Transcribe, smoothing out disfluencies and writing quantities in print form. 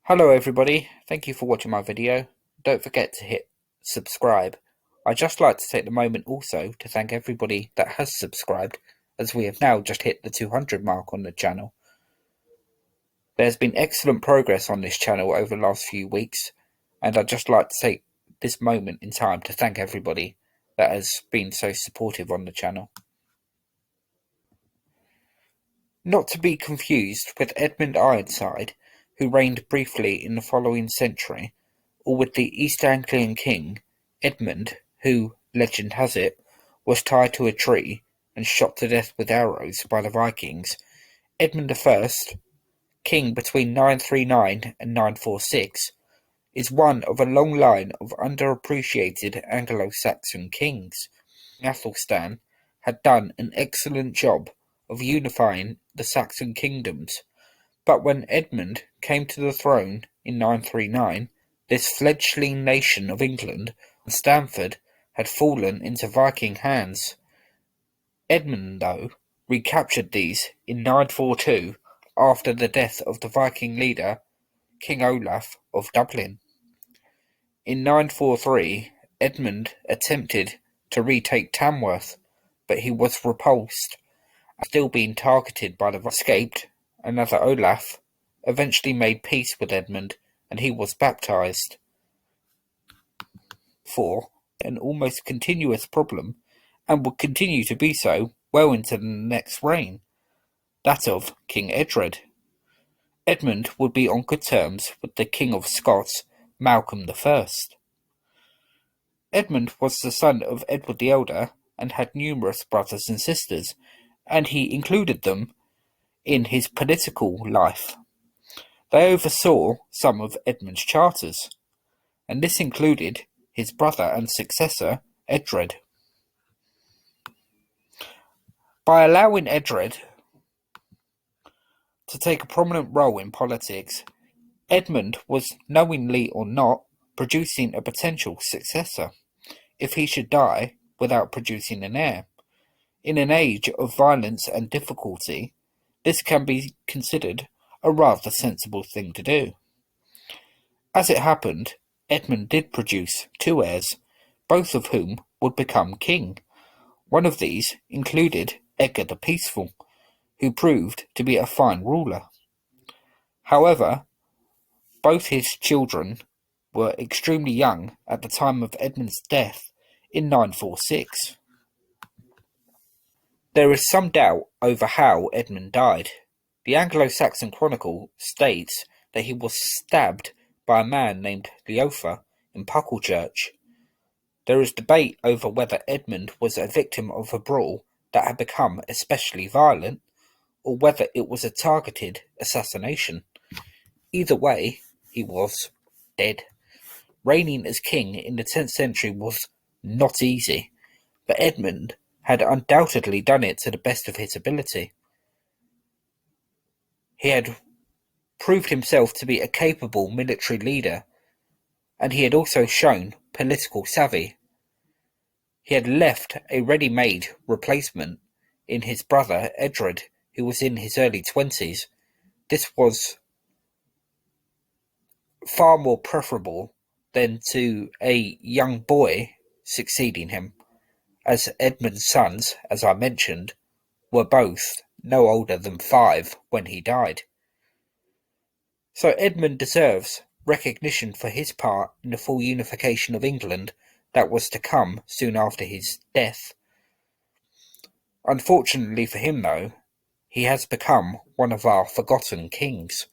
Hello everybody, thank you for watching my video. Don't forget to hit subscribe. I'd just like to take the moment also to thank everybody that has subscribed, as we have now just hit the 200 mark on the channel. There's been excellent progress on this channel over the last few weeks, and I'd just like to take this moment in time to thank everybody that has been so supportive on the channel. Not to be confused with Edmund Ironside, who reigned briefly in the following century, or with the East Anglian king, Edmund, who, legend has it, was tied to a tree and shot to death with arrows by the Vikings. Edmund I, king between 939 and 946, is one of a long line of underappreciated Anglo-Saxon kings. Athelstan had done an excellent job of unifying the Saxon kingdoms, but when Edmund came to the throne in 939, this fledgling nation of England and Stamford had fallen into Viking hands. Edmund, though, recaptured these in 942 after the death of the Viking leader King Olaf of Dublin. In 943, Edmund attempted to retake Tamworth, but he was repulsed, and still being targeted by the escaped. Another Olaf eventually made peace with Edmund, and he was baptized. 4. An almost continuous problem, and would continue to be so well into the next reign, that of King Edred. Edmund would be on good terms with the King of Scots, Malcolm I. Edmund was the son of Edward the Elder and had numerous brothers and sisters, and he included them in his political life. They oversaw some of Edmund's charters, and this included his brother and successor Edred. By allowing Edred to take a prominent role in politics, Edmund was, knowingly or not, producing a potential successor, if he should die without producing an heir. In an age of violence and difficulty, this can be considered a rather sensible thing to do. As it happened, Edmund did produce two heirs, both of whom would become king. One of these included Edgar the Peaceful, who proved to be a fine ruler. However, both his children were extremely young at the time of Edmund's death in 946. There is some doubt over how Edmund died. The Anglo-Saxon Chronicle states that he was stabbed by a man named Leofa in Pucklechurch. There is debate over whether Edmund was a victim of a brawl that had become especially violent, or whether it was a targeted assassination. Either way, he was dead. Reigning as king in the 10th century was not easy, but Edmund had undoubtedly done it to the best of his ability. He had proved himself to be a capable military leader, and he had also shown political savvy. He had left a ready-made replacement in his brother Edred, who was in his early 20s. This was far more preferable than to a young boy succeeding him, as Edmund's sons, as I mentioned, were both no older than 5 when he died. So Edmund deserves recognition for his part in the full unification of England that was to come soon after his death. Unfortunately for him, though, he has become one of our forgotten kings.